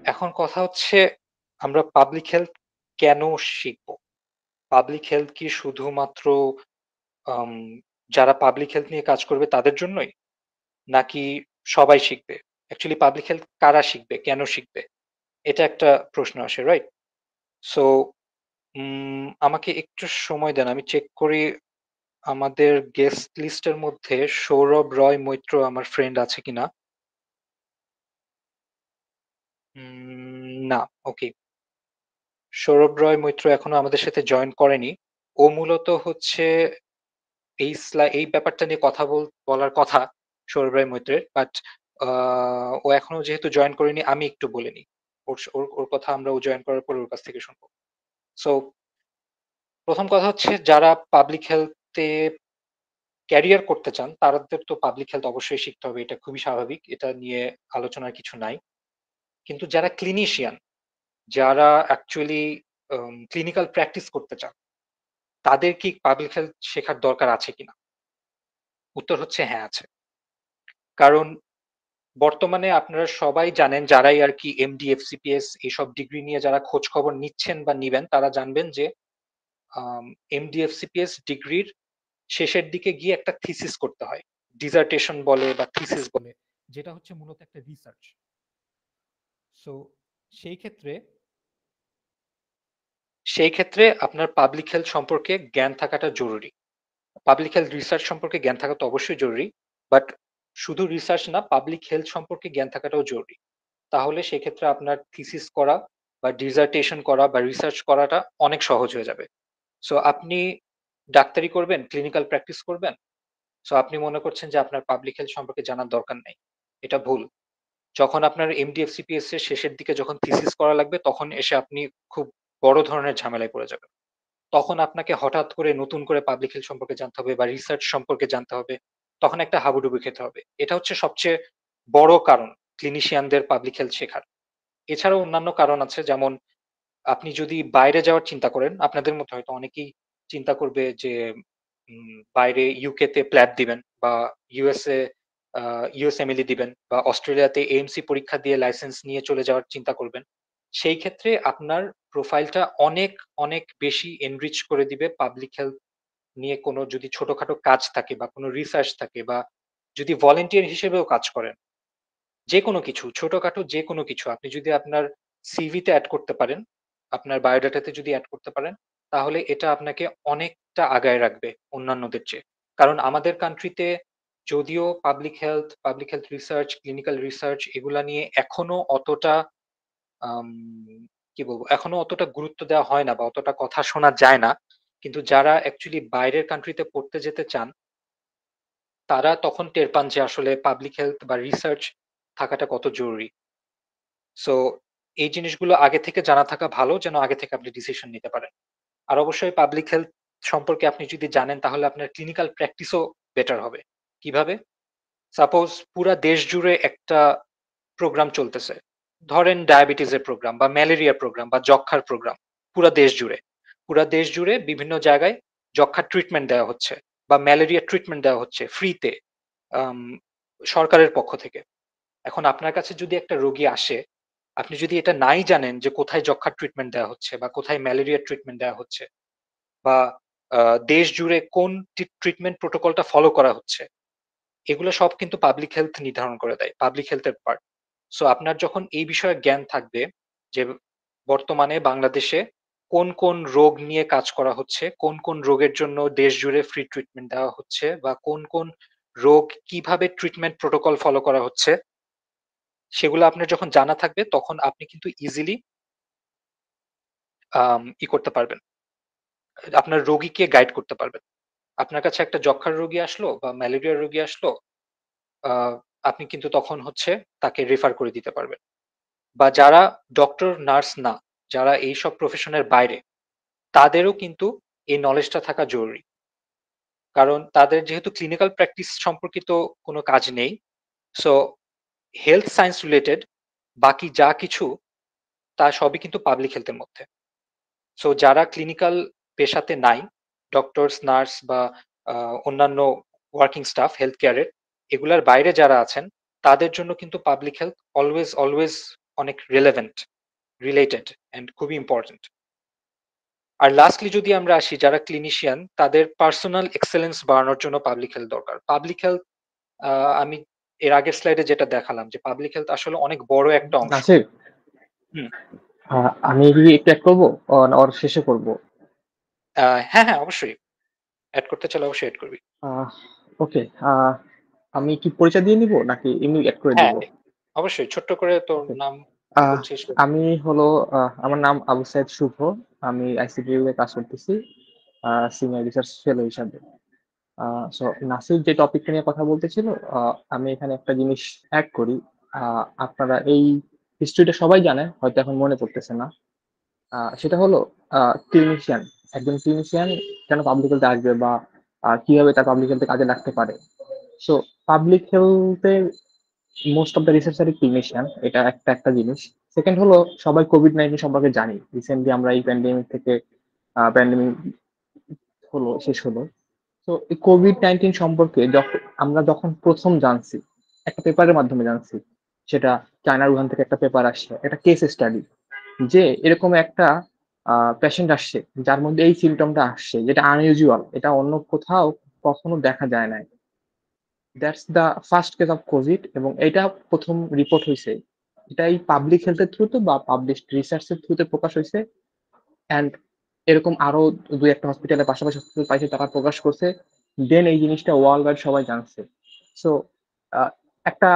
এখন কথা হচ্ছে আমরা পাবলিক হেলথ কেন শিখব? পাবলিক হেলথ কি শুধুমাত্র আম যারা পাবলিক হেলথ নিয়ে কাজ করবে তাদের জন্যই? নাকি সবাই শিখবে? অ্যাকচুয়ালি পাবলিক হেলথ কারা শিখবে? কেন শিখবে? এটা একটা প্রশ্ন আসে, রাইট? সো আমাকে একটু সময় দেন। আমি চেক করি আমাদের গেস্ট লিস্টের মধ্যে সৌরভ রয় মৈত্র আমার ফ্রেন্ড আছে কিনা? না, ওকে। সৌরভ রয় মৈত্র এখনো আমাদের সাথে জয়েন করেনি। ও মূলত হচ্ছে এই ব্যাপারটা নিয়ে কথা বলার কথা সৌরভ রায় মৈত্রের। বাট আ ও এখনো যেহেতু জয়েন করেনি আমি একটু বলে নিই। ওর কথা আমরা ও জয়েন করার পরে ওর কাছ থেকে শুনবো। সো ১ম কথা হচ্ছে যারা পাবলিক হেলথ এ ক্যারিয়ার করতে চান তাদের তো পাবলিক হেলথ অবশ্যই শিখতে হবে। এটা খুবই স্বাভাবিক। এটা নিয়ে আলোচনার কিছু নাই। কিন্তু যারা ক্লিনিশিয়ান, যারা অ্যাকচুয়ালি ক্লিনিক্যাল প্র্যাকটিস করতে চান, তাদের কি পাবলিক হেলথ শেখার দরকার আছে কিনা? উত্তর হচ্ছে হ্যাঁ, আছে। কারণ বর্তমানে আপনারা সবাই জানেন যারাই আরকি এমডি, এফসিপিএস এসব ডিগ্রি নিয়ে যারা খোঁজ খবর নিচ্ছেন বা নিবেন তারা জানবেন যে আম এমডি, এফসিপিএস ডিগ্রির শেষের দিকে গিয়ে একটা থিসিস করতে হয়। ডিসার্টেশন বলে বা থিসিস বলে। যেটা হচ্ছে মূলত একটা রিসার্চ। সো সেই ক্ষেত্রে সেই ক্ষেত্রে আপনার পাবলিক হেলথ সম্পর্কে জ্ঞান থাকাটা জরুরি। পাবলিক হেলথ রিসার্চ সম্পর্কে জ্ঞান থাকা তো অবশ্যই জরুরি। বাট শুধু রিসার্চ না, পাবলিক হেলথ সম্পর্কে জ্ঞান থাকাটাও জরুরি। তাহলে সেক্ষেত্রে আপনার থিসিস করা বা ডিসার্টেশন করা বা রিসার্চ করাটা অনেক সহজ হয়ে যাবে। সো আপনি ডাক্তারি করবেন, ক্লিনিক্যাল প্র্যাকটিস করবেন। সো আপনি মনে করছেন যে আপনার পাবলিক হেলথ সম্পর্কে জানার দরকার নাই। এটা ভুল। যখন আপনার এমডি-এফসিপিএস এর শেষের দিকে যখন থিসিস করা লাগবে তখন এসে আপনি খুব বড় ধরনের ঝামেলায় পড়ে যাবেন। তখন আপনাকে হঠাৎ করে নতুন করে পাবলিক হেলথ সম্পর্কে জানতে হবে বা রিসার্চ সম্পর্কে জানতে হবে। তখন একটা হাবুডুবু খেতে হবে। এটা হচ্ছে সবচেয়ে বড় কারণ ক্লিনিশিয়ানদের পাবলিক হেলথ শেখার। এছাড়াও অন্যান্য কারণ আছে যেমন আপনি যদি বাইরে যাওয়ার চিন্তা করেন, আপনাদের মধ্যে হয়তো অনেকেই চিন্তা করবে যে বাইরে ইউকে তে প্ল্যাব দিবেন বা ইউএসএ আ ইউএসএমএলই দিবেন বা অস্ট্রেলিয়াতে এএমসি পরীক্ষা দিয়ে লাইসেন্স নিয়ে চলে যাওয়ার চিন্তা করবেন। সেই ক্ষেত্রে আপনার প্রোফাইলটা অনেক, অনেক বেশি এনরিচ করে দিবে পাবলিক হেলথ নিয়ে কোনো যদি ছোটখাটো কাজ থাকে বা কোনো রিসার্চ থাকে বা যদি ভলান্টিয়ার হিসেবেও কাজ করেন। যেকোনো কিছু, ছোটখাটো যেকোনো কিছু আপনি যদি আপনার সিভিতে এড করতে পারেন, আপনার বায়োডাটাতে যদি এড করতে পারেন, তাহলে এটা আপনাকে অনেকটা আগায় রাখবে অন্যান্যদের চেয়ে। কারণ আমাদের কান্ট্রিতে যদিও public health research, clinical research এগুলা নিয়ে এখনো অতটা আম কি বলবো? এখনো অতটা গুরুত্ব দেওয়া হয় না বা অতটা কথা শোনা যায় না। কিন্তু যারা অ্যাকচুয়ালি বাইরের কান্ট্রিতে পড়তে যেতে চান তারা তখন টের পান যে আসলে পাবলিক হেলথ বা রিসার্চ থাকাটা কত জরুরি। সো এই জিনিসগুলো আগে থেকে জানা থাকা ভালো যেন আগে থেকে আপনি ডিসিশন নিতে পারেন। আর অবশ্যই পাবলিক হেলথ সম্পর্কে আপনি যদি জানেন তাহলে আপনার ক্লিনিক্যাল প্র্যাকটিসও বেটার হবে। কিভাবে? সাপোজ পুরা দেশ জুড়ে একটা প্রোগ্রাম চলতেছে। ধরেন ডায়াবেটিসের প্রোগ্রাম বা ম্যালেরিয়া প্রোগ্রাম বা যক্ষ্মার প্রোগ্রাম পুরা দেশ জুড়ে। পুরা দেশ জুড়ে বিভিন্ন জায়গায় যক্ষ্মার ট্রিটমেন্ট দেওয়া হচ্ছে বা ম্যালেরিয়া ট্রিটমেন্ট দেওয়া হচ্ছে ফ্রিতে আম সরকারের পক্ষ থেকে। এখন আপনার কাছে যদি একটা রোগী আসে, আপনি যদি এটা নাই জানেন যে কোথায় যক্ষ্মার ট্রিটমেন্ট দেওয়া হচ্ছে বা কোথায় ম্যালেরিয়ার ট্রিটমেন্ট দেওয়া হচ্ছে বা আ দেশ জুড়ে কোন ট্রিটমেন্ট প্রোটোকলটা ফলো করা হচ্ছে, এগুলো সব কিন্তু পাবলিক হেলথ নির্ধারণ করে দেয়। পাবলিক হেলথ এর পার্ট। সো আপনার যখন এই বিষয়ে জ্ঞান থাকবে যে বর্তমানে বাংলাদেশে কোন রোগ নিয়ে কাজ করা হচ্ছে, কোন রোগের জন্য দেশ জুড়ে ফ্রি ট্রিটমেন্ট দেওয়া হচ্ছে বা কোন রোগ কিভাবে ট্রিটমেন্ট প্রোটোকল ফলো করা হচ্ছে সেগুলো আপনার যখন জানা থাকবে তখন আপনি কিন্তু ইজিলি করতে পারবেন। আপনার রোগীকে গাইড করতে পারবেন। আপনার কাছে একটা যক্ষ্মার রোগী আসলো বা ম্যালেরিয়ার রোগী আসলো, আ আপনি কিন্তু তখন হচ্ছে তাকে রেফার করে দিতে পারবেন। বা যারা ডক্টর, নার্স না, যারা এইসব প্রফেশনের বাইরে, তাদেরও কিন্তু এই নলেজটা থাকা জরুরি। কারণ তাদের যেহেতু ক্লিনিক্যাল প্র্যাকটিস সম্পর্কিত কোনো কাজ নেই। সো হেলথ সায়েন্স রিলেটেড বাকি যা কিছু তা সবই কিন্তু পাবলিক হেলথ এর মধ্যে। সো যারা ক্লিনিক্যাল পেশাতে নাই, ডক্টরস, নার্স বা আ অন্যান্য ওয়ার্কিং স্টাফ হেলথ কেয়ারের, এগুলার বাইরে যারা আছেন তাদের জন্য কিন্তু পাবলিক হেলথ অলওয়েজ অনেক রিলেভেন্ট, রিলেটেড অ্যান্ড খুবই ইম্পর্টেন্ট। আর লাস্টলি যদি আমরা আসি যারা ক্লিনিশিয়ান তাদের পার্সোনাল এক্সেলেন্স বাড়ানোর জন্য পাবলিক হেলথ দরকার। পাবলিক হেলথ আমি এর আগের স্লাইডে যেটা দেখালাম যে পাবলিক হেলথ আসলে অনেক বড় একটা অংশ। নাসির, হুম। আমি কি একটু অ্যাড করবো না ওর শেষে করব? হ্যাঁ, হ্যাঁ, অবশ্যই। এড করতে চাইলে অবশ্যই এড করবি। আহ ওকে। আমি কি পরিচয় দিয়ে নিব নাকি এমনি অ্যাড করে দিব? হ্যাঁ, অবশ্যই ছোট্ট করে তোর ওকে। নাম কি আহ বলছিস? আমি হলো আমার নাম আবু সাইদ শুভ। আমি আইসিডি এ কাজ করতেছি সিনিয়র রিসার্চ ফেলো হিসাবে। সো নাসির যে টপিকটা নিয়ে কথা বলতেছিল, আমি এখানে একটা জিনিস অ্যাড করি। আপনারা এই হিস্ট্রিটা সবাই জানেন, হয়তো এখন মনে পড়তেছে না। সেটা হলো ক্লিনিশিয়ান, একজন ক্লিনিশিয়ান কেন পাবলিক হেলথে আসবে, বা কিভাবে তার পাবলিক হেলথে কাজে লাগতে পারে। সো পাবলিক হেলথে মোস্ট অফ দ্য রিসার্চারই ক্লিনিশিয়ান, এটা একটা একটা জিনিস। সেকেন্ড হলো, সবাই কোভিড-19 সম্পর্কে জানি। রিসেন্টলি আমরা এই প্যান্ডেমিক থেকে প্যান্ডেমিক শেষ হলো। তো এই কোভিড-19 সম্পর্কে যখন প্রথম জানছি, একটা পেপারের মাধ্যমে জানছি। সেটা চায়নার উহান থেকে একটা পেপার আসছে, একটা কেস স্টাডি, যে এরকম একটা পেশেন্ট আসছে যার মধ্যে এই সিমটমটা আসছে, যেটা আনইউজুয়াল, এটা অন্য কোথাও কখনো দেখা যায় নাই। That's the first case of Covid, এবং এটা প্রথম রিপোর্ট হয়েছে। এটা এই পাবলিক হেলথের থ্রুতে বা পাবলিশড রিসার্চের থ্রুতে প্রকাশ হয়েছে। অ্যান্ড এরকম আরো দুই একটা হসপিটালের পাশাপাশি হসপিটাল পাইছে, তারা প্রকাশ করছে। দেন এই জিনিসটা ওয়ার্ল্ড ওয়াইড সবাই জানছে। সো একটা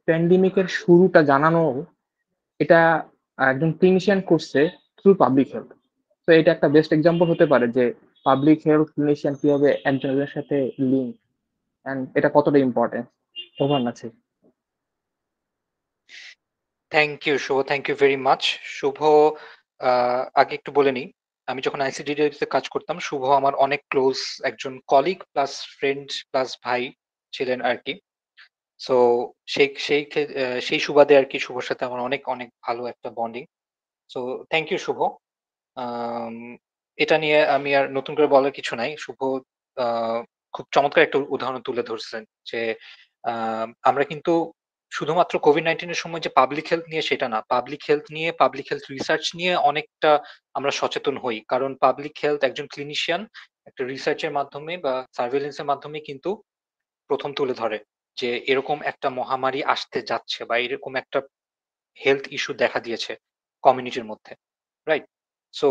প্যান্ডেমিকের শুরুটা জানানো, এটা একজন ক্লিনিশিয়ান করছে থ্রু পাবলিক হেলথ। তো এটা একটা বেস্ট এক্সাম্পল হতে পারে যে পাবলিক হেলথ ক্লিনিশিয়ান কিভাবে একজনের সাথে লিঙ্ক, এন্ড এটা কতটা ইম্পর্টেন্ট। ওভার আছে। Thank you Shubho, thank you very much. Shubho, আগে একটু বলে নিই, আমি যখন আইসিডিডিতে কাজ করতাম শুভ আমার অনেক ক্লোজ একজন কলিগ প্লাস ফ্রেন্ড প্লাস ভাই ছিলেন আর কি। সো সেই সুবাদে আর কি শুভর সাথে আমার অনেক অনেক ভালো একটা বন্ডিং। সো থ্যাংক ইউ শুভ। আম, এটা নিয়ে আমি আর নতুন করে বলার কিছু নাই। শুভ আহ, খুব চমৎকার একটা উদাহরণ তুলে ধরছেন যে আমরা কিন্তু শুধুমাত্র কোভিড-19 এর সময় যে পাবলিক হেলথ নিয়ে সেটা না, পাবলিক হেলথ নিয়ে, পাবলিক হেলথ রিসার্চ নিয়ে অনেকটা আমরা সচেতন হই, কারণ পাবলিক হেলথ একজন ক্লিনিশিয়ান একটা রিসার্চের মাধ্যমে বা সার্ভেলেন্সের মাধ্যমে কিন্তু প্রথম তুলে ধরে যে এরকম একটা মহামারী আসতে যাচ্ছে বা এরকম একটা হেলথ ইস্যু দেখা দিয়েছে কমিউনিটির মধ্যে, রাইট? সো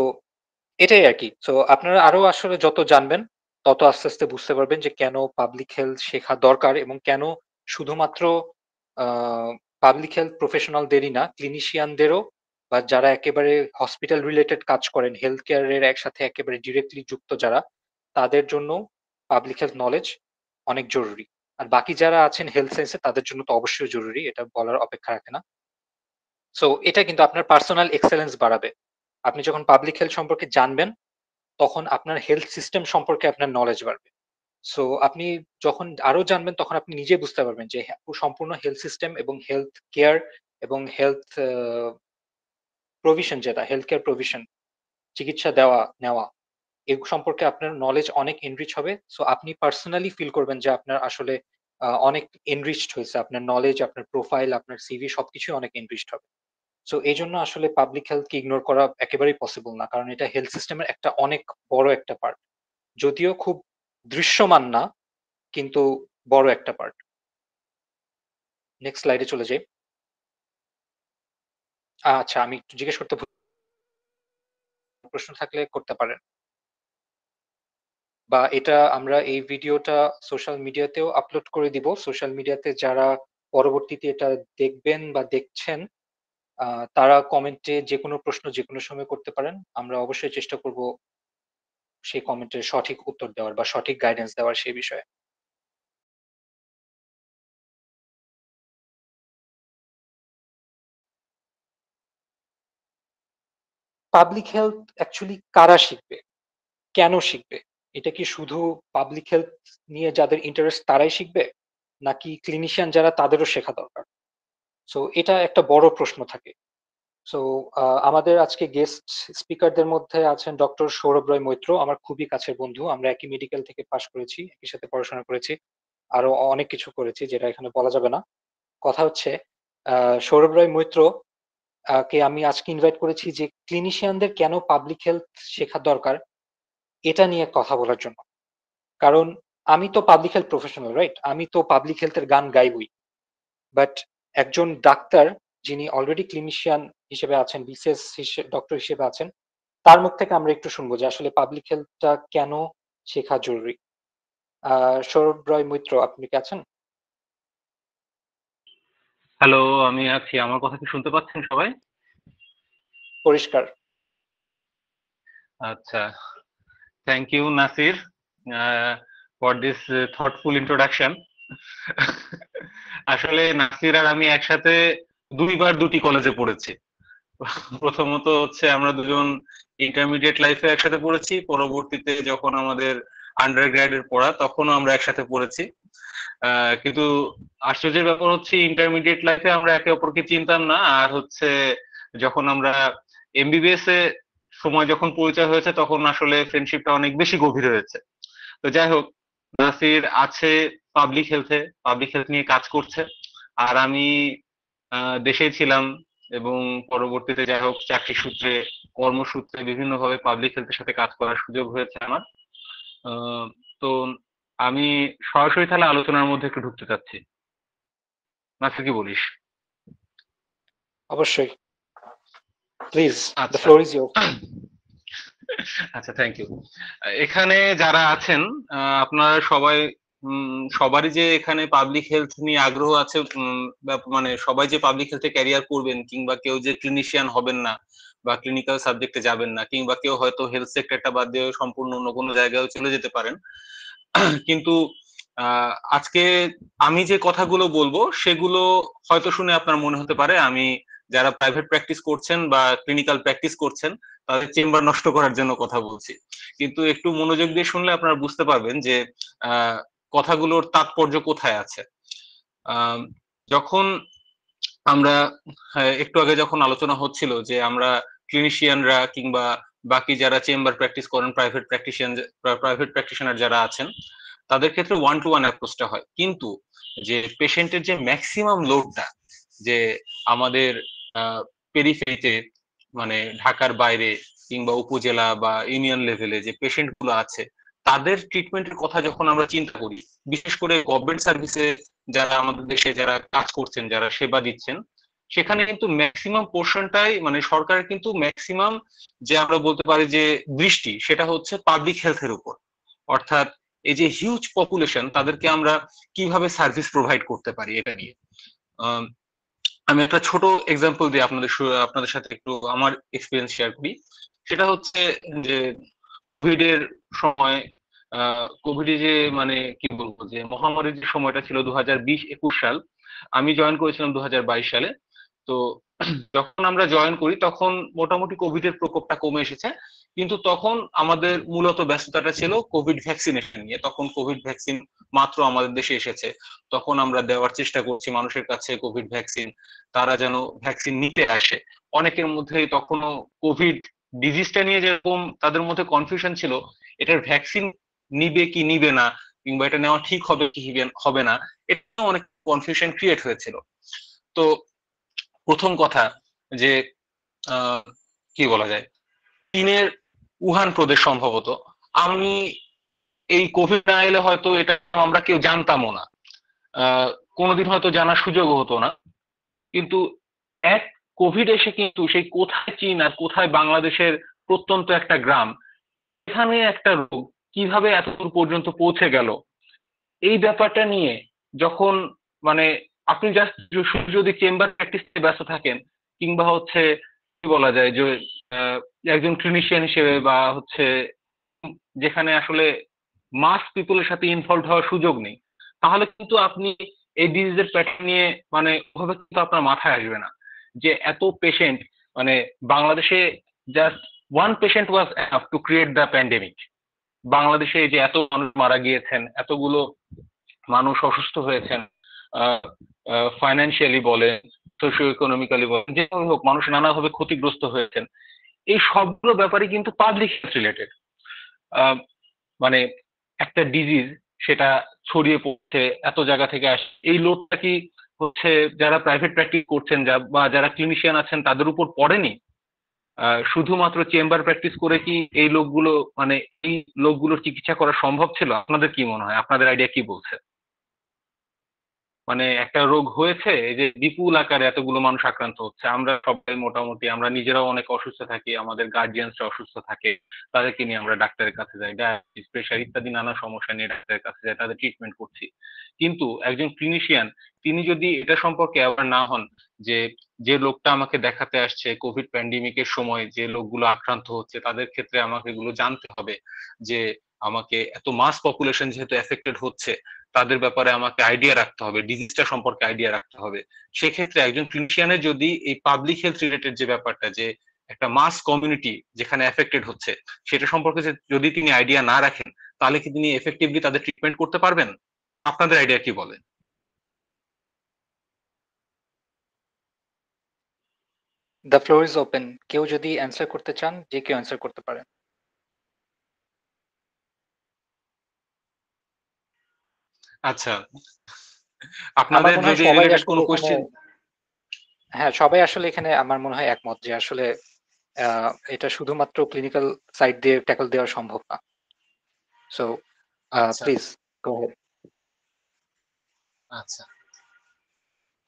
এটাই আরকি। সো আপনারা আরো আসলে যত জানবেন, তত আস্তে, আস্তে বুঝতে পারবেন যে কেন পাবলিক হেলথ শেখা দরকার এবং কেন শুধুমাত্র আ পাবলিক হেলথ প্রফেশনালদেরই না, ক্লিনিশিয়ানদেরও বা যারা একেবারে হসপিটাল রিলেটেড কাজ করেন, হেলথ কেয়ার এর একসাথে একেবারে ডিরেক্টলি যুক্ত যারা, তাদের জন্যও পাবলিক হেলথ নলেজ অনেক জরুরি। আর বাকি যারা আছেন হেলথ সায়েন্স এ তাদের জন্য তো অবশ্যই জরুরি। এটা বলার অপেক্ষা রাখে না। সো এটা কিন্তু আপনার পার্সোনাল এক্সেলেন্স বাড়াবে। আপনি যখন পাবলিক হেলথ সম্পর্কে জানবেন তখন আপনার হেলথ সিস্টেম সম্পর্কে আপনার নলেজ বাড়বে। সো আপনি যখন আরো জানবেন তখন আপনি নিজেই বুঝতে পারবেন যে সম্পূর্ণ হেলথ সিস্টেম এবং হেলথ কেয়ার এবং হেলথ প্রভিশন, যেটা হেলথ কেয়ার প্রভিশন, চিকিৎসা দেওয়া নেওয়া, সম্পর্কে আপনার নলেজ অনেক এনরিচ হবে। সো আপনি পার্সোনালি ফিল করবেন যে আপনার আসলে অনেক এনরিচড হয়েছে। আপনার নলেজ, আপনার প্রোফাইল, আপনার সিভি সবকিছুই অনেক এনরিচড হবে। সো এইজন্য আসলে পাবলিক হেলথকে ইগনোর করা একেবারেই পসিবল না। কারণ এটা হেলথ সিস্টেমের একটা অনেক বড় একটা পার্ট। যদিও খুব দৃশ্যমান না, কিন্তু বড় একটা পার্ট। নেক্সট স্লাইডে চলে যাই। আচ্ছা, আমি একটু জিজ্ঞেস করতে প্রশ্ন থাকলে করতে পারেন। বা এটা আমরা এই ভিডিওটা সোশ্যাল মিডিয়াতেও আপলোড করে দিব। সোশ্যাল মিডিয়াতে যারা পরবর্তীতে এটা দেখবেন বা দেখছেন, তারা কমেন্টে যেকোনো প্রশ্ন যেকোনো সময় করতে পারেন। আমরা অবশ্যই চেষ্টা করব সেই কমেন্টের সঠিক উত্তর দেওয়ার বা সঠিক গাইডেন্স দেওয়ার সেই বিষয়ে। পাবলিক হেলথ অ্যাকচুয়ালি কারা শিখবে? কেন শিখবে? এটা কি শুধু পাবলিক হেলথ নিয়ে যাদের ইন্টারেস্ট তারাই শিখবে? নাকি ক্লিনিশিয়ান যারা তাদেরও শেখা দরকার? সো এটা একটা বড় প্রশ্ন থাকে। সো আমাদের আজকে গেস্ট স্পিকারদের মধ্যে আছেন ডক্টর সৌরভ রায় মৈত্র, আমার খুবই কাছের বন্ধু। আমরা একই মেডিকেল থেকে পাশ করেছি, একই সাথে পড়াশোনা করেছি। আরো অনেক কিছু করেছি যেটা এখানে বলা যাবে না। কথা হচ্ছে সৌরভ রায় মৈত্র কে আমি আজকে ইনভাইট করেছি যে ক্লিনিশিয়ানদের কেন পাবলিক হেলথ শেখা দরকার এটা নিয়ে কথা বলার জন্য। কারণ আমি তো পাবলিক হেলথ প্রফেশনাল, রাইট? আমি তো পাবলিক হেলথের গান গাইবই। বাট একজন ডাক্তার যিনি অলরেডি ক্লিনিশিয়ান হিসেবে আছেন, বিসিএস ডক্টর হিসেবে আছেন, তার মুখ থেকে আমরা একটু শুনবো যে আসলে পাবলিক হেলথটা কেন শেখা জরুরি। সৌরভ রায় মৈত্র, আপনি কি আছেন? হ্যালো, আমি আছি। আমার কথা কি শুনতে পাচ্ছেন সবাই? পরিষ্কার। আচ্ছা, thank you Nasir for this thoughtful introduction. আসলে নাসির আর আমি একসাথে দুইবার দুটি কলেজে পড়েছি। প্রথমত হচ্ছে আমরা দুজন ইন্টারমিডিয়েট লাইফে একসাথে পড়েছি, পরবর্তীতে যখন আমাদের আন্ডার গ্র্যাডের পড়া তখনও আমরা একসাথে পড়েছি। কিন্তু আশ্চর্যের ব্যাপার হচ্ছে ইন্টারমিডিয়েট লাইফে আমরা একে অপরকে চিনতাম না, আর হচ্ছে যখন আমরা এমবিবিএস এ সময় যখন পরিচয় হয়েছে তখন আসলে ফ্রেন্ডশিপটা অনেক বেশি গভীর হয়েছে। তো যাই হোক, নাসির আছে পাবলিক হেলথ নিয়ে কাজ করছে, আর আমি দেশেই ছিলাম, এবং পরবর্তীতে যাই হোক চাকরি সূত্রে কর্মসূত্রে বিভিন্নভাবে পাবলিক হেলথের সাথে কাজ করার সুযোগ হয়েছে আমার। আহ, তো আমি সরাসরি তাহলে আলোচনার মধ্যে একটু ঢুকতে চাচ্ছি। নাসির, কি বলিস? অবশ্যই, প্লিজ, দ্য আচ্ছা। Floor is your. আচ্ছা, থ্যাংক ইউ। এখানে যারা আছেন, আপনারা সবাই, সবারই যে এখানে পাবলিক হেলথ নিয়ে আগ্রহ আছে, মানে সবাই যে পাবলিক হেলথে ক্যারিয়ার করবেন, কিংবা কেউ যে ক্লিনিশিয়ান হবেন না বা ক্লিনিক্যাল সাবজেক্টে যাবেন না, কিংবা কেউ হয়তো হেলথ সেক্টরটা বাদ দিয়ে সম্পূর্ণ অন্য কোনো জায়গায় চলে যেতে পারেন, কিন্তু আজকে আমি যে কথাগুলো বলবো সেগুলো হয়তো শুনে আপনার মনে হতে পারে আমি যারা প্রাইভেট প্র্যাকটিস করছেন বা ক্লিনিক্যাল প্র্যাকটিস করছেন তাদের চেম্বার নষ্ট করার জন্য কথা বলছি। কিন্তু একটু মনোযোগ দিয়ে শুনলে আপনারা বুঝতে পারবেন যে আহ, কথাগুলোর তাৎপর্য কোথায় আছে। আহ, যখন আমরা, হ্যাঁ, একটু আগে যখন আলোচনা হচ্ছিল যে আমরা ক্লিনিশিয়ানরা কিংবা বাকি যারা চেম্বার প্র্যাকটিস করেন, প্রাইভেট প্র্যাকটিশনার যারা আছেন, তাদের ক্ষেত্রে ওয়ান টু ওয়ান অ্যাপ্রোচটা হয়, কিন্তু যে পেশেন্টের যে ম্যাক্সিমাম লোডটা, যে আমাদের পেরিফেরিতে, মানে ঢাকার বাইরে কিংবা উপজেলা বা ইউনিয়ন লেভেলে যে পেশেন্ট গুলো আছে, তাদের ট্রিটমেন্টের কথা যখন আমরা চিন্তা করি, বিশেষ করে গভর্নমেন্ট সার্ভিসে যারা আমাদের দেশে যারা কাজ করছেন, যারা সেবা দিচ্ছেন, সেখানে কিন্তু ম্যাক্সিমাম পোর্শনটাই, মানে সরকারের কিন্তু ম্যাক্সিমাম যে আমরা বলতে পারি যে দৃষ্টি, সেটা হচ্ছে পাবলিক হেলথের উপর। অর্থাৎ এই যে হিউজ পপুলেশন, তাদেরকে আমরা কিভাবে সার্ভিস প্রোভাইড করতে পারি এটা নিয়ে। আমি একটা ছোট এক্সাম্পল দিয়ে আপনাদের সাথে একটু আমার এক্সপিরিয়েন্স শেয়ার করি। সেটা হচ্ছে যে কোভিড এর সময়, কোভিড যে, মানে কি বলবো, যে মহামারীর যে সময়টা ছিল 2020-21 সাল, আমি জয়েন করেছিলাম 2022 সালে। তো যখন আমরা জয়েন করি তখন মোটামুটি কোভিড এর প্রকোপটা কমে এসেছে, কিন্তু তখন আমাদের মূলত ব্যস্ততাটা ছিল কোভিড ভ্যাকসিনেশন নিয়ে। তখন কোভিড ভ্যাকসিন মাত্র আমাদের দেশে এসেছে, তখন আমরা দেওয়ার চেষ্টা করছি মানুষের কাছে কোভিড ভ্যাকসিন, তারা যেন ভ্যাকসিন নিতে আসে। অনেকের মধ্যে তখনও কোভিড ডিজিজটা নিয়ে যেরকম তাদের মধ্যে কনফিউশন ছিল, এটার ভ্যাকসিন নিবে কি নিবে না, কিংবা এটা নেওয়া ঠিক হবে কি হবে না, এটা অনেক কনফিউশন ক্রিয়েট হয়েছিল। তো প্রথম কথা যে কি বলা যায়, চীনের উহান প্রদেশ সম্ভবত, আমি এই কোভিড না এলে হয়তো এটা আমরা কেউ জানতামও না, আহ, কোনোদিন হয়তো জানার সুযোগও হতো না। কিন্তু এক কোভিড এসে কিন্তু সেই কোথায় চীন আর কোথায় বাংলাদেশের প্রত্যন্ত একটা গ্রাম, এখানে একটা রোগ কিভাবে এতদূর পর্যন্ত পৌঁছে গেল, এই ব্যাপারটা নিয়ে যখন, মানে আপনি জাস্ট যদি চেম্বার প্র্যাকটিসে ব্যস্ত থাকেন, কিংবা হচ্ছে কি বলা যায় যে আহ, একজন ক্লিনিশিয়ান হিসেবে, বা হচ্ছে যেখানে আসলে মাস পিপলের সাথে ইনভলভ হওয়ার সুযোগ নেই, তাহলে কিন্তু আপনি এই ডিজিজের প্যাটার্ন নিয়ে, মানে ওভাবে কিন্তু আপনার মাথায় আসবে না যে এত পেশেন্ট, মানে বাংলাদেশে just one patient was enough to create the pandemic. বাংলাদেশে এই যে এত মানুষ মারা গিয়েছেন, এতগুলো মানুষ অসুস্থ হয়েছেন, ফাইন্যান্সিয়ালি বলেন, সোশিও ইকোনমিক্যালি বলেন, যেভাবে হোক মানুষ নানাভাবে ক্ষতিগ্রস্ত হয়েছেন, এই সবগুলো ব্যাপারে কিন্তু পাবলিক হেলথ রিলেটেড। মানে একটা ডিজিজ সেটা ছড়িয়ে পড়ছে, এত জায়গা থেকে আসে, এই লোডটা কি হচ্ছে যারা প্রাইভেট প্র্যাকটিস করছেন বা যারা ক্লিনিশিয়ান আছেন তাদের উপর পড়েনি? শুধুমাত্র চেম্বার প্র্যাকটিস করে কি এই লোকগুলো মানে এই লোকগুলোর চিকিৎসা করা সম্ভব ছিল? আপনাদের কি মনে হয়, আপনাদের আইডিয়া কি বলছে? মানে একটা রোগ হয়েছে, এই যে বিপুল আকারে এতগুলো মানুষ আক্রান্ত হচ্ছে, আমরা সবাই মোটামুটি আমরা নিজেরাও অনেক অসুস্থ থাকি, আমাদের গার্জিয়ানসরা অসুস্থ থাকে, তাদেরকে নিয়ে আমরা ডাক্তারের কাছে যাই, ডায়াবেটিস, প্রেশার ইত্যাদি নানা সমস্যা নিয়ে ডাক্তারের কাছে যাই, তাদের ট্রিটমেন্ট করছি। কিন্তু একজন ক্লিনিশিয়ান তিনি যদি এটা সম্পর্কে অ্যাওয়ার না হন যে যে লোকটা আমাকে দেখাতে আসছে কোভিড প্যান্ডেমিকের সময় যে লোকগুলো আক্রান্ত হচ্ছে তাদের ক্ষেত্রে আমাকে এগুলো জানতে হবে, যে আমাকে এত মাস পপুলেশন যেহেতু এফেক্টেড হচ্ছে তাদের ব্যাপারে আমাকে আইডিয়া রাখতে হবে, ডিজিজটা সম্পর্কে আইডিয়া রাখতে হবে। সেক্ষেত্রে একজন ক্লিনিশিয়ানের যদি এই পাবলিক হেলথ রিলেটেড যে ব্যাপারটা, যে একটা মাস কমিউনিটি যেখানে এফেক্টেড হচ্ছে সেটা সম্পর্কে যদি তিনি আইডিয়া না রাখেন, তাহলে কি তিনি এফেক্টিভলি তাদের ট্রিটমেন্ট করতে পারবেন? আপনাদের আইডিয়া কি বলে? The floor is open. কেউ যদি অ্যান্সার করতে চান, যে কেউ অ্যান্সার করতে পারেন। আচ্ছা, আমার আপনাদের মনে হয় যদি সবাই রিলেটেড আসলে কোনো এখানে, কোশ্চেন। হ্যাঁ সবাই আসলে এখানে আমার মনে হয় একমত যে আসলে এটা শুধুমাত্র ক্লিনিক্যাল সাইড দিয়ে ট্যাকল দেওয়া সম্ভব না। সো আচ্ছা প্লিজ গো হেড। আচ্ছা,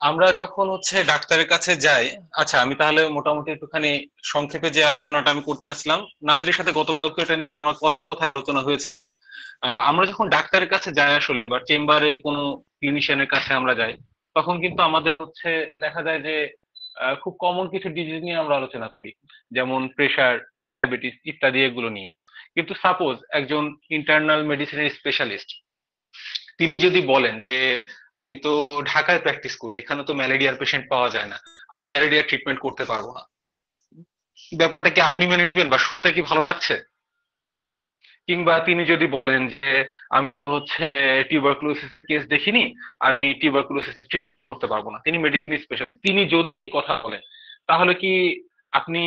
আমরা যখন হচ্ছে ডাক্তারের কাছে যাই, আচ্ছা আমি তাহলে মোটামুটি একটুখানি সংক্ষেপে যে আলোচনাটা আমি করতেছিলাম, নাজরির সাথে গতকালকে এটা নিয়ে আমার কথা আলোচনা হয়েছে। আমরা যখন ডাক্তারের কাছে যাই আসলে বা চেম্বারে কোনো ক্লিনিশিয়ানের কাছে আমরা যাই, তখন কিন্তু আমাদের হচ্ছে দেখা যায় যে খুব কমন কিছু ডিজিজ নিয়ে আমরা আলোচনা করি, যেমন প্রেশার, ডায়াবেটিস ইত্যাদি এগুলো নিয়ে। কিন্তু সাপোজ একজন ইন্টারনাল মেডিসিনের স্পেশালিস্ট তিনি যদি বলেন যে তো ঢাকায় প্র্যাকটিস করি, এখানে তো ম্যালেরিয়ার পেশেন্ট পাওয়া যায় না, ম্যালেরিয়া ট্রিটমেন্ট করতে পারবো না, ব্যাপারটা কি আপনি মেনে নেবেন বা শুনতে কি ভালো লাগছে? কিংবা তিনি যদি বলেন যে আমি হচ্ছে টিউবারকুলোসিস কেস দেখিনি, আমি টিউবারকুলোসিস করতে পারবো না, তিনি মেডিসিন স্পেশাল, তিনি যদি কথা বলেন, তাহলে কি আপনি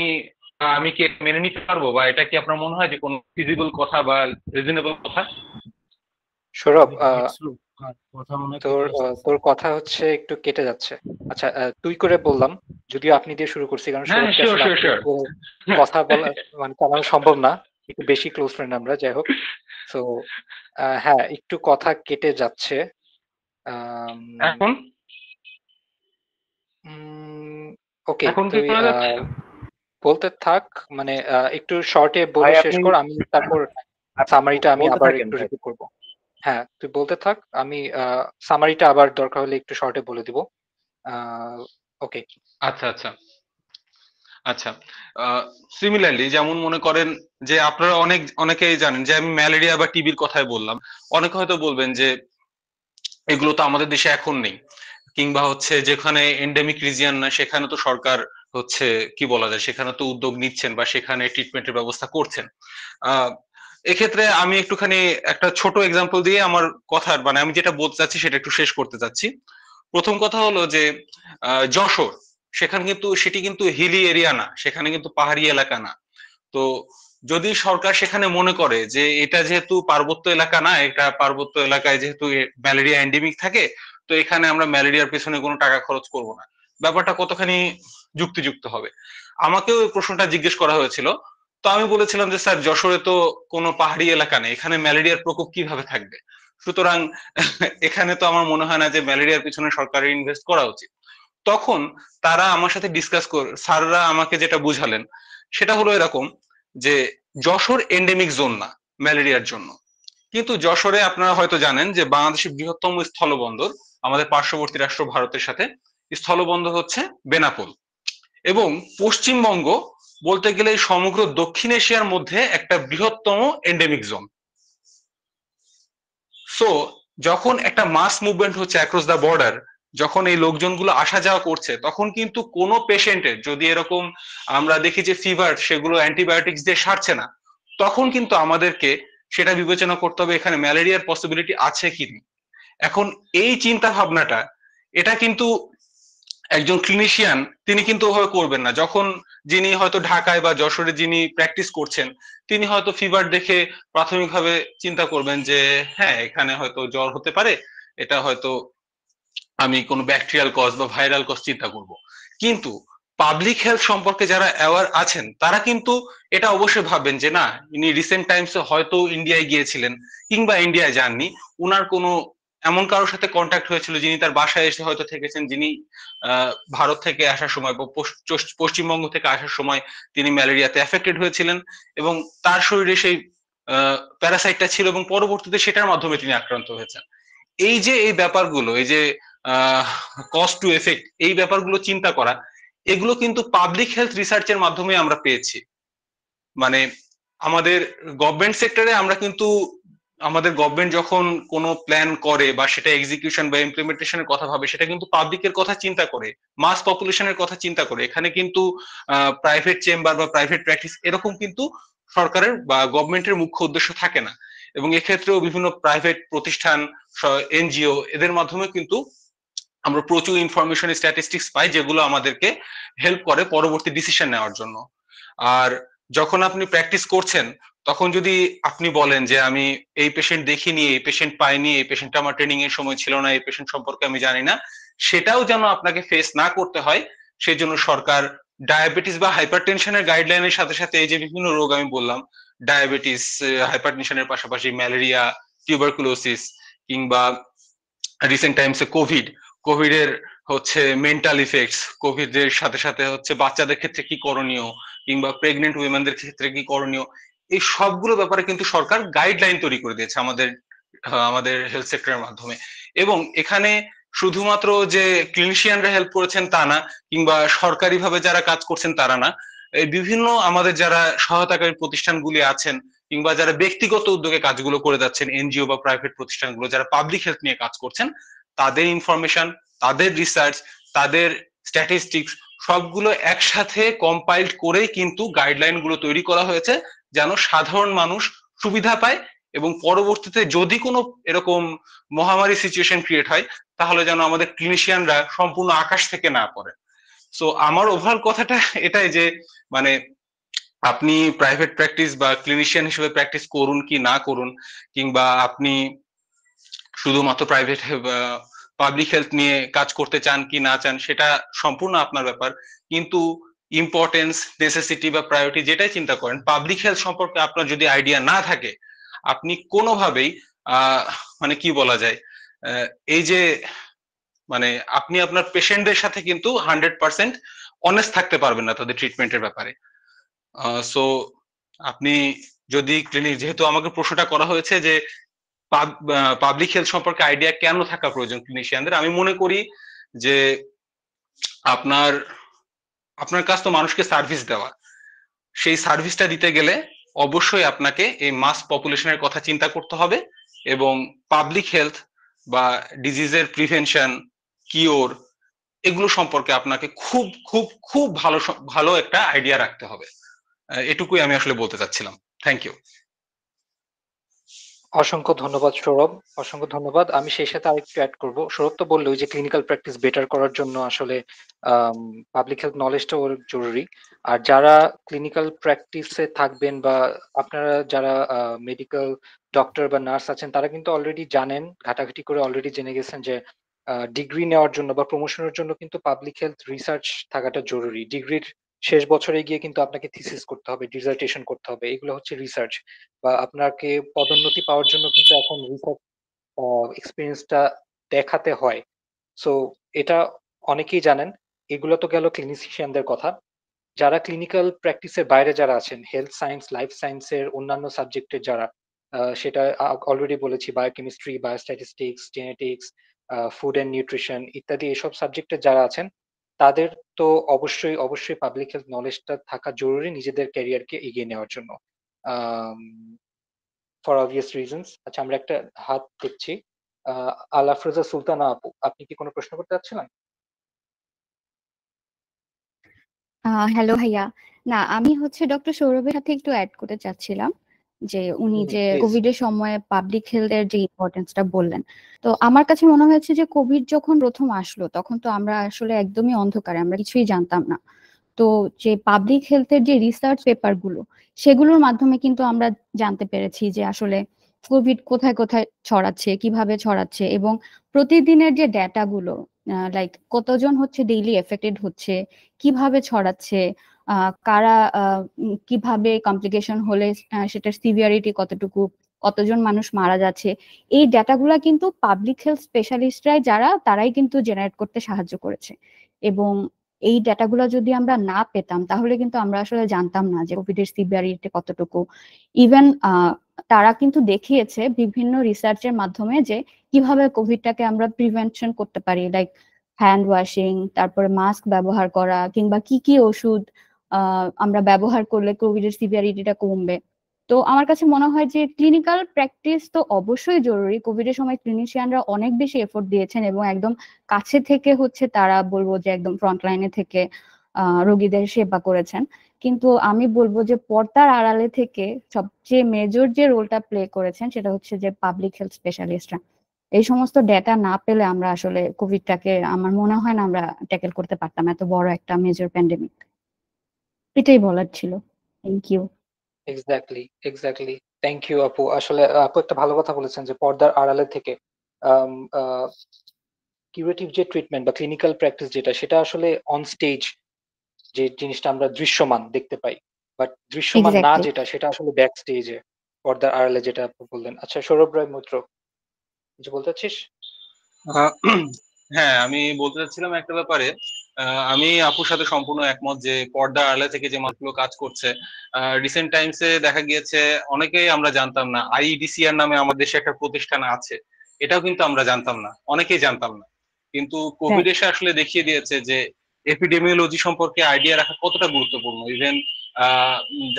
আমি কি এটা মেনে নিতে পারবো, বা এটা কি আপনার মনে হয় যে কোনো ফিজিবল কথা বা রিজনেবল কথা? সৌরভ, কথা মনে হয় তোর কেটে আসতেছে। তোর কথা হচ্ছে একটু কেটে যাচ্ছে। আচ্ছা, তুই করে বললাম, যদিও আপনি দিয়ে শুরু করছি, কারণ হ্যাঁ, সৌরভকে শিওর আসলে শিওর আপনি শিওর। করে কথা বলা মানে চালানো সম্ভব না, একটু বেশি ক্লোজ ফ্রেন্ড আমরা, যাই হোক। সো হ্যাঁ, একটু কথা কেটে যাচ্ছে। এখন ওকে, এখন কি তুই শোনা যাচ্ছে? বলতে থাক, মানে একটু শর্টে বলে ভাই শেষ আপনি কর, আমি তারপর আপনি সামারিটা আমি বলতে আবার থাকেন একটু ভাই। রিপিট করব। হ্যাঁ, তুই বলতে থাক, আমি সামারিটা আবার দরকার হলে একটু শর্টে বলে দিব। ওকে। আচ্ছা আচ্ছা আচ্ছা, সিমিলারলি যেমন মনে করেন যে আপনারা অনেকেই জানেন যে আমি ম্যালেরিয়া বা টিবির কথাই বললাম, অনেকে হয়তো বলবেন যে এগুলো তো আমাদের দেশে এখন নেই, কিংবা হচ্ছে যেখানে এন্ডেমিক রিজিয়ন না সেখানে তো সরকার হচ্ছে কি বলা যায় সেখানে তো উদ্যোগ নিচ্ছেন বা সেখানে ট্রিটমেন্টের ব্যবস্থা করছেন। আহ এক্ষেত্রে আমি একটুখানি একটা ছোট এক্সাম্পল দিয়ে আমার কথার মানে আমি যেটা বলতে চাচ্ছি সেটা একটু শেষ করতে চাচ্ছি। প্রথম কথা হলো যে যশোর, সেখানে কিন্তু সেটি কিন্তু হিলি এরিয়া না, সেখানে কিন্তু পাহাড়ি এলাকা না। তো যদি সরকার সেখানে মনে করে যে এটা যেহেতু পার্বত্য এলাকা না, এটা পার্বত্য এলাকায় যেহেতু ম্যালেরিয়া এন্ডেমিক থাকে, তো এখানে আমরা ম্যালেরিয়ার পেছনে কোনো টাকা খরচ করব না, ব্যাপারটা কতখানি যুক্তিযুক্ত হবে? আমাকেও এই প্রশ্নটা জিজ্ঞেস করা হয়েছিল। তো আমি বলেছিলাম যে স্যার যশোরে তো কোনো পাহাড়ি এলাকা নেই, এখানে ম্যালেরিয়ার প্রকোপ কিভাবে থাকবে? সুতরাং এখানে তো আমার মনে হয় না যে ম্যালেরিয়ার পিছনে সরকারের ইনভেস্ট করা উচিত। তখন তারা আমার সাথে ডিসকাস করে স্যাররা আমাকে যেটা বুঝালেন সেটা হলো এরকম যে যশোর এন্ডেমিক জোন না ম্যালেরিয়ার জন্য, কিন্তু যশোরে আপনারা হয়তো জানেন যে বাংলাদেশের বৃহত্তম স্থলবন্দর আমাদের পার্শ্ববর্তী রাষ্ট্র ভারতের সাথে স্থলবন্দর হচ্ছে বেনাপোল, এবং পশ্চিমবঙ্গ বলতে গেলে সমগ্র দক্ষিণ এশিয়ার মধ্যে একটা বৃহত্তম এন্ডেমিক জোন। সো যখন একটা মাস মুভমেন্ট হচ্ছে অ্যাক্রস দ্য বর্ডার, যখন এই লোকজনগুলো আসা যাওয়া করছে, তখন কিন্তু কোনো পেশেন্টের যদি এরকম আমরা দেখি যে ফিভার সেগুলো অ্যান্টিবায়োটিক্স দিয়ে সারছে না, তখন কিন্তু আমাদেরকে সেটা বিবেচনা করতে হবে এখানে ম্যালেরিয়ার পসিবিলিটি আছে কি। এখন এই চিন্তা ভাবনাটা এটা কিন্তু একজন ক্লিনিশিয়ান তিনি কিন্তু ওভাবে করবেন না। যখন যিনি হয়তো ঢাকায় বা যশোরে যিনি প্র্যাকটিস করছেন, তিনি হয়তো ফিভার দেখে প্রাথমিকভাবে চিন্তা করবেন যে হ্যাঁ এখানে হয়তো জ্বর হতে পারে, এটা হয়তো আমি কোনো ব্যাকটেরিয়াল কজ বা ভাইরাল কজ চিন্তা করব। কিন্তু পাবলিক হেলথ সম্পর্কে যারা অ্যাওয়ার আছেন তারা কিন্তু এটা অবশ্যই ভাববেন যে না, ইনি রিসেন্ট টাইমসে হয়তো ইন্ডিয়ায় গিয়েছিলেন কিংবা ইন্ডিয়ায় যাননি, উনার কোনো এমন কারোর সাথে কন্ট্যাক্ট হয়েছিল যিনি তার বাসায় এসে হয়তো থেকেছেন, যিনি ভারত থেকে আসার সময় বা পশ্চিমবঙ্গ থেকে আসার সময় তিনি ম্যালেরিয়াতে এফেক্টেড হয়েছিলেন এবং তার শরীরে সেই প্যারাসাইটটা ছিল এবং পরবর্তীতে সেটার মাধ্যমে তিনি আক্রান্ত হয়েছেন। এই যে এই ব্যাপারগুলো, এই যে কস্ট টু এফেক্ট, এই ব্যাপারগুলো চিন্তা করা, এগুলো কিন্তু পাবলিক হেলথ রিসার্চের মাধ্যমে আমরা পেয়েছি। মানে আমাদের গভর্নমেন্ট সেক্টরে আমরা কিন্তু আমাদের গভর্নমেন্ট যখন কোনো প্ল্যান করে বা সেটা এক্সিকিউশন বা ইমপ্লিমেন্টেশনের কথা ভাবে, সেটা কিন্তু পাবলিকের কথা চিন্তা করে, মাস পপুলেশনের কথা চিন্তা করে। এখানে কিন্তু প্রাইভেট চেম্বার বা প্রাইভেট প্র্যাকটিস এরকম কিন্তু সরকারের বা গভর্নমেন্টের মুখ্য উদ্দেশ্য থাকে না। এবং এক্ষেত্রেও বিভিন্ন প্রাইভেট প্রতিষ্ঠান, এনজিও, এদের মাধ্যমে কিন্তু আমরা প্রচুর ইনফরমেশন স্ট্যাটিস্টিক্স পাই যেগুলো আমাদেরকে হেল্প করে পরবর্তী ডিসিশন নেওয়ার জন্য। আর যখন আপনি প্র্যাকটিস করছেন তখন যদি আপনি বলেন যে আমি এই পেশেন্ট দেখিনি, এই পেশেন্ট পাইনি, এই পেশেন্টটা আমার ট্রেনিং এর সময় ছিল না, এই পেশেন্ট সম্পর্কে আমি জানি না, সেটাও যেন আপনাকে ফেস না করতে হয় সেই জন্য সরকার ডায়াবেটিস বা হাইপারটেনশনের গাইডলাইনের সাথে সাথে এই যে বিভিন্ন রোগ আমি বললাম, ডায়াবেটিস, হাইপারটেনশনের পাশাপাশি ম্যালেরিয়া, টিউবারকুলোসিস কিংবা রিসেন্ট টাইমসে কোভিড এর হচ্ছে মেন্টাল ইফেক্টস, কোভিড এর সাথে সাথে হচ্ছে বাচ্চাদের ক্ষেত্রে কি করণীয় কিংবা প্রেগনেন্ট উইমেনদের ক্ষেত্রে কি করণীয়, এই সবগুলো ব্যাপারে কিন্তু সরকার গাইডলাইন তৈরি করে দিয়েছে আমাদের হেলথ সেক্টরের মাধ্যমে। এবং এখানে শুধুমাত্র যে ক্লিনিশিয়ানরা হেল্প করেছেন তা না, কিংবা সরকারিভাবে যারা কাজ করছেন তারা না, এই বিভিন্ন আমাদের যারা সহায়তাকারী প্রতিষ্ঠানগুলি আছেন কিংবা যারা ব্যক্তিগত উদ্যোগে কাজগুলো করে যাচ্ছেন, এনজিও বা প্রাইভেট প্রতিষ্ঠানগুলো যারা পাবলিক হেলথ নিয়ে কাজ করছেন, তাদের ইনফরমেশন, তাদের রিসার্চ, তাদের স্ট্যাটিস্টিক্স সবগুলো একসাথে কম্পাইলড করেই কিন্তু গাইডলাইন গুলো তৈরি করা হয়েছে যেন সাধারণ মানুষ সুবিধা পায় এবং পরবর্তীতে যদি কোনো এরকম মহামারী সিচুয়েশন ক্রিয়েট হয় তাহলে যেন আমাদের ক্লিনিশিয়ানরা সম্পূর্ণ আকাশ থেকে না পড়ে। সো আমার ওভারঅল কথাটা এটাই যে মানে আপনি প্রাইভেট প্র্যাকটিস বা ক্লিনিশিয়ান হিসেবে প্র্যাকটিস করুন কি না করুন, কিংবা আপনি শুধুমাত্র প্রাইভেট পাবলিক হেলথ নিয়ে কাজ করতে চান কি না চান সেটা সম্পূর্ণ আপনার ব্যাপার। কিন্তু ইম্পর্টেন্স, নেসেসিটি বা প্রায়োরিটি যেটাই চিন্তা করেন, পাবলিক হেলথ সম্পর্কে আপনার যদি আইডিয়া না থাকে, আপনি কোনোভাবেই মানে কি বলা যায়, এই যে মানে আপনি আপনার পেশেন্টদের সাথে কিন্তু 100% অনেস্ট থাকতে পারবেন না তাদের ট্রিটমেন্টের ব্যাপারে। সো আপনি যদি ক্লিনিক, যেহেতু আমাকে প্রশ্নটা করা হয়েছে যে পাবলিক হেলথ সম্পর্কে আইডিয়া কেন থাকা প্রয়োজন ক্লিনিশিয়ানদের, আমি মনে করি যে আপনার আপনার কাজ তো মানুষকে সার্ভিস দেওয়া। সেই সার্ভিসটা দিতে গেলে অবশ্যই আপনাকে এই মাস পপুলেশনের কথা চিন্তা করতে হবে এবং পাবলিক হেলথ বা ডিজিজের প্রিভেনশন, কিওর, এগুলো সম্পর্কে আপনাকে খুব খুব খুব ভালো ভালো একটা আইডিয়া রাখতে হবে। এটুকুই আমি আসলে বলতে চাচ্ছিলাম। Thank you. অসংখ্য ধন্যবাদ সৌরভ, অসংখ্য ধন্যবাদ। আমি সেই সাথে আরেকটু অ্যাড করব। সৌরভ তো বললো যে ক্লিনিক্যাল প্র্যাকটিস বেটার করার জন্য আসলে পাবলিক হেলথ নলেজটা ওর জরুরি। আর যারা ক্লিনিক্যাল প্র্যাকটিসে থাকবেন বা আপনারা যারা মেডিকেল ডক্টর বা নার্স আছেন তারা কিন্তু অলরেডি জানেন, ঘাটাঘাটি করে অলরেডি জেনে গেছেন যে ডিগ্রি নেওয়ার জন্য বা প্রমোশনের জন্য কিন্তু পাবলিক হেলথ রিসার্চ থাকাটা জরুরি। ডিগ্রির শেষ বছরে গিয়ে কিন্তু আপনাকে থিসিস করতে হবে, ডিসার্টেশন করতে হবে, এগুলো হচ্ছে রিসার্চ। বা আপনাকে পদোন্নতি পাওয়ার জন্য কিন্তু এখন রিসার্চ এক্সপিরিয়েন্সটা দেখাতে হয়। সো এটা অনেকেই জানেন। এগুলো তো গেল ক্লিনিশিয়ানদের কথা। যারা ক্লিনিক্যাল প্র্যাকটিসের বাইরে যারা আছেন, হেলথ সায়েন্স, লাইফ সায়েন্সের অন্যান্য সাবজেক্টের যারা, সেটা অলরেডি বলেছি, biochemistry, biostatistics, genetics, food and nutrition ইত্যাদি এসব সাবজেক্টে যারা আছেন তাদের তো অবশ্যই অবশ্যই পাবলিক হেলথ নলেজটা থাকা জরুরি নিজেদের ক্যারিয়ারকে এগিয়ে নেওয়ার জন্য। For obvious reasons. আচ্ছা, আমরা একটা হাত দেখছি। আল আফরোজা সুলতানা আপু, আপনি কি কোনো প্রশ্ন করতে চাচ্ছিলেন? হ্যালো ভাইয়া। না, আমি হচ্ছে ডক্টর সৌরভের সাথে একটু অ্যাড করতে চাচ্ছিলাম যে উনি যে প্লিজ। কোভিড এর সময় পাবলিক হেলথের যে ইম্পর্টেন্সটা বললেন। তো আমার কাছে মনে হয়েছে যে কোভিড যখন প্রথম আসলো তখন তো আমরা আসলে একদমই অন্ধকারে, আমরা কিছুই জানতাম না। তো যে পাবলিক হেলথের যে রিসার্চ পেপার গুলো, সেগুলোর মাধ্যমে কিন্তু আমরা জানতে পেরেছি যে আসলে কোভিড কোথায় কোথায় ছড়াচ্ছে, কিভাবে ছড়াচ্ছে, এবং প্রতিদিনের যে ডেটা গুলো, লাইক কতজন হচ্ছে ডেইলি এফেক্টেড হচ্ছে, কিভাবে ছড়াচ্ছে, কারা কিভাবে কমপ্লিকেশন হলে সেটার সিভিয়ারিটি কতটুকু, কতজন মানুষ মারা যাচ্ছে, এই ডেটাগুলা কিন্তু পাবলিক হেলথ স্পেশালিস্টরাই যারা, তারাই কিন্তু জেনারেট করতে সাহায্য করেছে। এবং এই ডেটাগুলো যদি আমরা না পেতাম তাহলে কিন্তু আমরা আসলে জানতাম না যে কোভিড এর সিভিয়ারিটি কতটুকু। ইভেন তারা কিন্তু দেখিয়েছে বিভিন্ন রিসার্চের মাধ্যমে যে কিভাবে কোভিডটাকে আমরা প্রিভেনশন করতে পারি, লাইক হ্যান্ড ওয়াশিং, তারপরে মাস্ক ব্যবহার করা, কিংবা কি কি ওষুধ আমরা ব্যবহার করলে কোভিড এর সিভিয়ারিটিটা কমবে। তো আমার কাছে মনে হয় যে ক্লিনিক্যাল প্র্যাকটিস তো অবশ্যই জরুরি। কোভিড এর সময় ক্লিনিশিয়ানরা অনেক বেশি এফোর্ট দিয়েছেন এবং একদম কাছে থেকে হচ্ছে তারা, বলবো যে একদম ফ্রন্ট লাইনে থেকে রোগীদের সেবা করেছেন। কিন্তু আমি বলবো যে পর্দার আড়ালে থেকে সবচেয়ে মেজর যে রোলটা প্লে করেছেন সেটা হচ্ছে যে পাবলিক হেলথ স্পেশালিস্টরা। এই সমস্ত ডেটা না পেলে আমরা আসলে কোভিডটাকে, আমার মনে হয় না আমরা ট্যাকেল করতে পারতাম, এত বড় একটা মেজর প্যান্ডেমিক। এটাই বলার ছিল। Thank you. Exactly, exactly. Thank you আপু। আসলে আপু একটা ভালো কথা বলেছেন যে পর্দার আড়ালে থেকে কিউরেটিভ যে ট্রিটমেন্ট বা ক্লিনিক্যাল প্র্যাকটিস যেটা, সেটা আসলে অন স্টেজ যে জিনিসটা আমরা দৃশ্যমান দেখতে পাই, বাট দৃশ্যমান না এক্স্যাক্টলি। যেটা, সেটা আসলে ব্যাক স্টেজে, পর্দার আড়ালে, যেটা আপু বললেন। আচ্ছা, সৌরভ রায় মৈত্র, কিছু বলতে চাচ্ছিস? আহ, হ্যাঁ, আমি বলতে চাচ্ছিলাম একটা ব্যাপারে। আমি আপুর সাথে সম্পূর্ণ একমত যে পর্দার আড়ালে থেকে যে মানুষগুলো কাজ করছে। রিসেন্ট টাইমসে দেখা গিয়েছে অনেকেই আমরা জানতাম না আইইডিসিআর নামে আমাদের দেশে একটা প্রতিষ্ঠান আছে, এটাও কিন্তু আমরা জানতাম না, অনেকেই জানতাম না। কিন্তু কোভিড রাইট। এসে আসলে দেখিয়ে দিয়েছে যে এপিডেমিওলজি সম্পর্কে আইডিয়া রাখা কতটা গুরুত্বপূর্ণ। ইভেন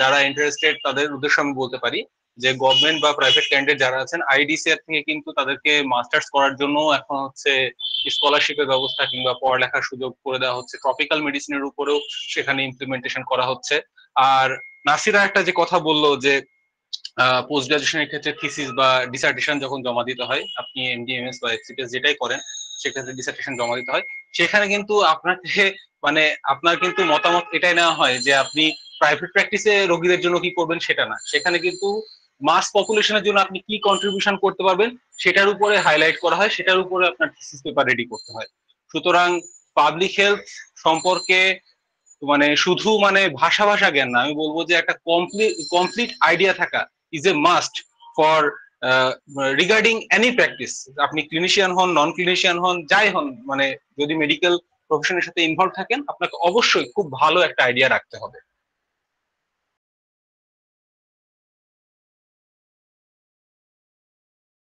যারা ইন্টারেস্টেড তাদের উদ্দেশ্যে আমি বলতে পারি যে গভর্নমেন্ট বা প্রাইভেট ক্যান্ডিডেট যারা আছেন, আইডিসিআর থেকে কিন্তু তাদেরকে মাস্টার্স করার জন্য এখন হচ্ছে স্কলারশিপের ব্যবস্থা কিংবা পড়ালেখার সুযোগ করে দেওয়া হচ্ছে। ট্রপিক্যাল মেডিসিনের উপরেও সেখানে ইমপ্লিমেন্টেশন করা হচ্ছে। আর নাসিরা একটা যে কথা বললো যে পোস্ট গ্রাজুয়েশনের ক্ষেত্রে থিসিস বা ডিসার্টেশন যখন জমা দিতে হয়, আপনি এমডিএমএস বা এক্সিপিএস যেটাই করেন, সেক্ষেত্রে ডিসার্টেশন জমা দিতে হয়। সেখানে কিন্তু আপনাকে মানে আপনার কিন্তু মতামত এটাই নেওয়া হয় যে আপনি প্রাইভেট প্র্যাকটিসে রোগীদের জন্য কি করবেন সেটা না, সেখানে কিন্তু মাস পপুলেশনের জন্য আপনি কি কন্ট্রিবিউশন করতে পারবেন সেটার উপরে হাইলাইট করা হয়, সেটার উপরে আপনার থিসিস পেপার রেডি করতে হয়। সুতরাং পাবলিক হেলথ সম্পর্কে মানে শুধু মানে ভাষা ভাষা জ্ঞান না, আমি বলবো যে একটা কমপ্লিট আইডিয়া থাকা is a must for regarding any practice. আপনি ক্লিনিশিয়ান হন, নন ক্লিনিশিয়ান হন, যাই হন, মানে যদি মেডিকেল প্রফেশনের সাথে ইনভলভ থাকেন আপনাকে অবশ্যই খুব ভালো একটা আইডিয়া রাখতে হবে।